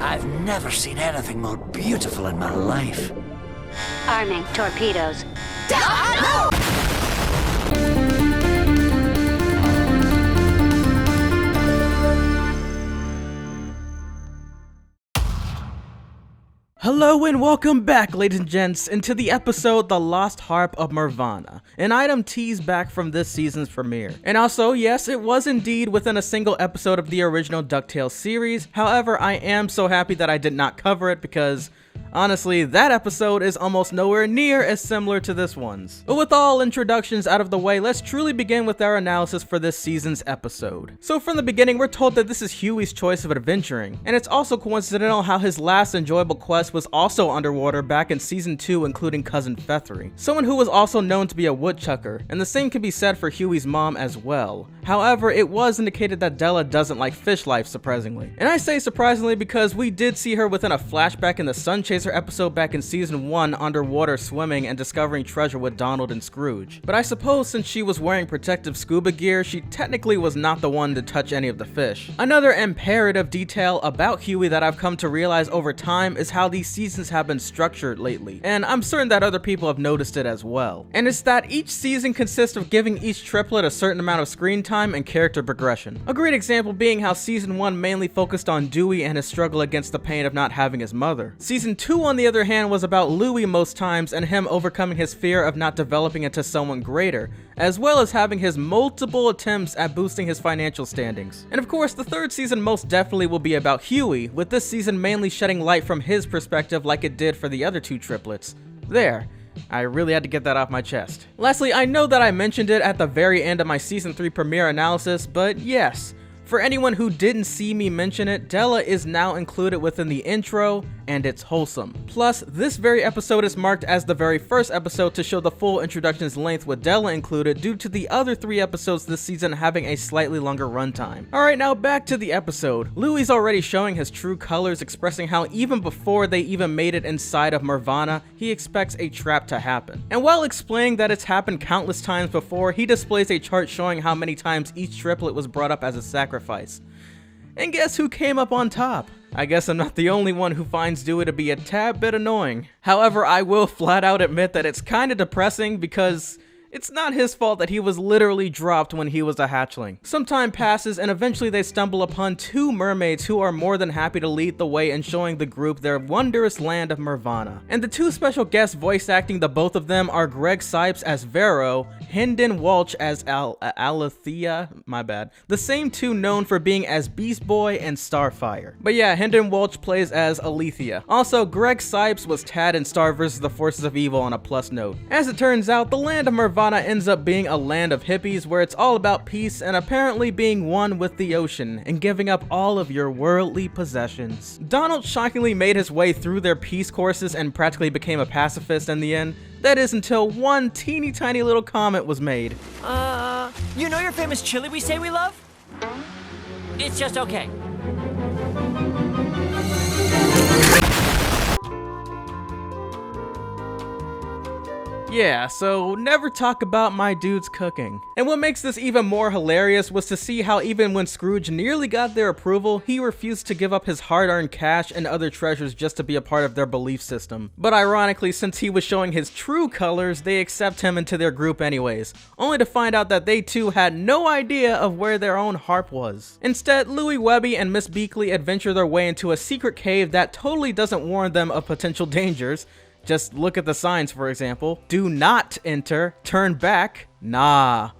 I've never seen anything more beautiful in my life. Arming torpedoes. Hello and welcome back, ladies and gents, into the episode The Lost Harp of Mervana, an item teased back from this season's premiere. And also, yes, it was indeed within a single episode of the original DuckTales series. However, I am so happy that I did not cover it because honestly, that episode is almost nowhere near as similar to this one's. But with all introductions out of the way, let's truly begin with our analysis for this season's episode. So from the beginning, we're told that this is Huey's choice of adventuring, and it's also coincidental how his last enjoyable quest was also underwater back in season 2, including Cousin Feathery, someone who was also known to be a woodchucker, and the same can be said for Huey's mom as well. However, it was indicated that Della doesn't like fish life, surprisingly. And I say surprisingly because we did see her within a flashback in the Sun Chaser episode back in season 1 underwater swimming and discovering treasure with Donald and Scrooge. But I suppose since she was wearing protective scuba gear, she technically was not the one to touch any of the fish. Another imperative detail about Huey that I've come to realize over time is how these seasons have been structured lately, and I'm certain that other people have noticed it as well. And it's that each season consists of giving each triplet a certain amount of screen time and character progression. A great example being how season 1 mainly focused on Dewey and his struggle against the pain of not having his mother. Season 2 on the other hand was about Louie most times and him overcoming his fear of not developing into someone greater, as well as having his multiple attempts at boosting his financial standings. And of course, the third season most definitely will be about Huey, with this season mainly shedding light from his perspective like it did for the other two triplets. There. I really had to get that off my chest. Lastly, I know that I mentioned it at the very end of my season 3 premiere analysis, but yes, for anyone who didn't see me mention it, Della is now included within the intro, and it's wholesome. Plus, this very episode is marked as the very first episode to show the full introduction's length with Della included due to the other 3 episodes this season having a slightly longer runtime. Alright, now back to the episode. Louie's already showing his true colors, expressing how even before they even made it inside of Mervana, he expects a trap to happen. And while explaining that it's happened countless times before, he displays a chart showing how many times each triplet was brought up as a sacrifice. And guess who came up on top? I guess I'm not the only one who finds Dewey to be a tad bit annoying. However, I will flat out admit that it's kinda depressing because it's not his fault that he was literally dropped when he was a hatchling. Some time passes and eventually they stumble upon 2 mermaids who are more than happy to lead the way in showing the group their wondrous land of Mervana. And the 2 special guests voice acting the both of them are Greg Sipes as Vero, Hendon Walsh as Alethea, my bad. The same 2 known for being as Beast Boy and Starfire. But yeah, Hendon Walsh plays as Alethea. Also, Greg Sipes was Tad in Star vs. the Forces of Evil on a plus note. As it turns out, the land of Mervana ends up being a land of hippies where it's all about peace and apparently being one with the ocean and giving up all of your worldly possessions. Donald shockingly made his way through their peace courses and practically became a pacifist in the end. That is until one teeny tiny little comment was made. You know your famous chili we say we love? It's just okay. Yeah, so never talk about my dude's cooking. And what makes this even more hilarious was to see how even when Scrooge nearly got their approval, he refused to give up his hard-earned cash and other treasures just to be a part of their belief system. But ironically, since he was showing his true colors, they accept him into their group anyways, only to find out that they too had no idea of where their own harp was. Instead, Louie Webby and Miss Beakley adventure their way into a secret cave that totally doesn't warn them of potential dangers. Just look at the signs, for example. Do not enter, turn back. Nah,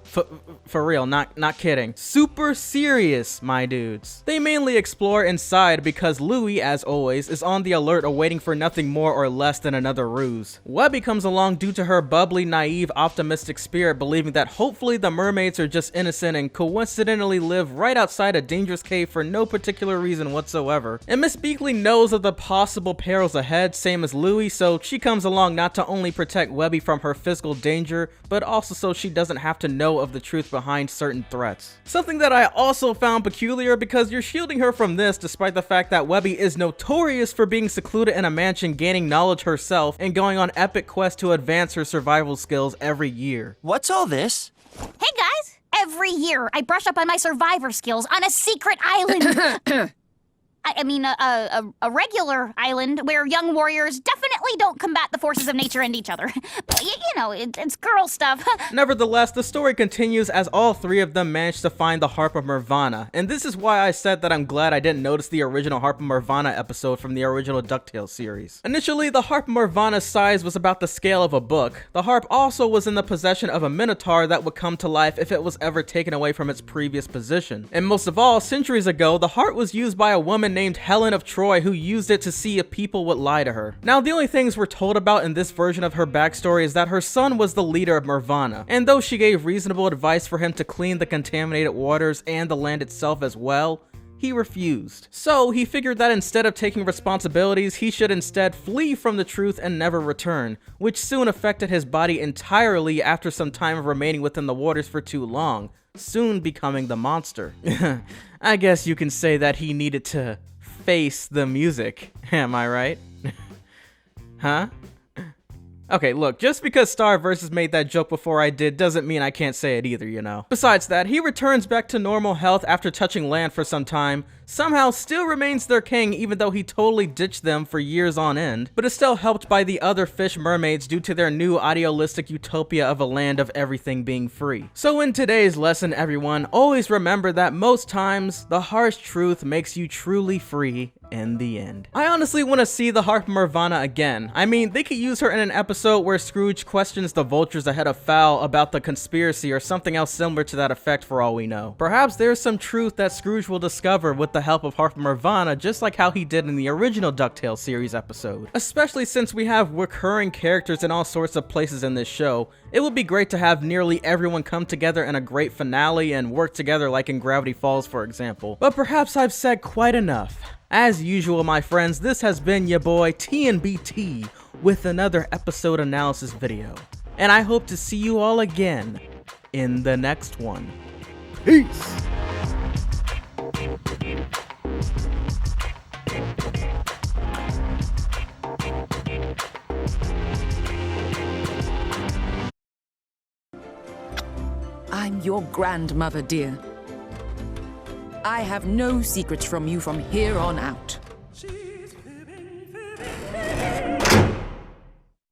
for real, not kidding. Super serious, my dudes. They mainly explore inside because Louie, as always, is on the alert awaiting for nothing more or less than another ruse. Webby comes along due to her bubbly, naive, optimistic spirit believing that hopefully the mermaids are just innocent and coincidentally live right outside a dangerous cave for no particular reason whatsoever. And Miss Beakley knows of the possible perils ahead, same as Louie, so she comes along not to only protect Webby from her physical danger, but also so she doesn't have to know of the truth behind certain threats. Something that I also found peculiar because you're shielding her from this despite the fact that Webby is notorious for being secluded in a mansion gaining knowledge herself and going on epic quests to advance her survival skills every year. What's all this? Hey guys! Every year I brush up on my survivor skills on a secret island. I mean, a regular island where young warriors definitely don't combat the forces of nature and each other. But, you know, it's girl stuff. Nevertheless, the story continues as all three of them manage to find the Harp of Mervana, and this is why I said that I'm glad I didn't notice the original Harp of Mervana episode from the original DuckTales series. Initially, the Harp of Mervana's size was about the scale of a book. The harp also was in the possession of a minotaur that would come to life if it was ever taken away from its previous position. And most of all, centuries ago, the harp was used by a woman named Helen of Troy who used it to see if people would lie to her. Now, the only things we're told about in this version of her backstory is that her son was the leader of Nirvana, and though she gave reasonable advice for him to clean the contaminated waters and the land itself as well, he refused. So he figured that instead of taking responsibilities, he should instead flee from the truth and never return, which soon affected his body entirely after some time of remaining within the waters for too long, soon becoming the monster. I guess you can say that he needed to face the music, am I right? Huh? Okay, look, just because Star Vs made that joke before I did doesn't mean I can't say it either, you know. Besides that, he returns back to normal health after touching land for some time, somehow still remains their king even though he totally ditched them for years on end, but is still helped by the other fish mermaids due to their new idealistic utopia of a land of everything being free. So in today's lesson, everyone, always remember that most times, the harsh truth makes you truly free in the end. I honestly want to see the Harp of Mervana again. I mean, they could use her in an episode where Scrooge questions the vultures ahead of Fowl about the conspiracy or something else similar to that effect for all we know. Perhaps there's some truth that Scrooge will discover with the help of Harp of Mervana, just like how he did in the original DuckTales series episode. Especially since we have recurring characters in all sorts of places in this show, it would be great to have nearly everyone come together in a great finale and work together like in Gravity Falls, for example. But perhaps I've said quite enough. As usual, my friends, this has been your boy TNBT with another episode analysis video. And I hope to see you all again in the next one. Peace! I'm your grandmother, dear. I have no secrets from you from here on out.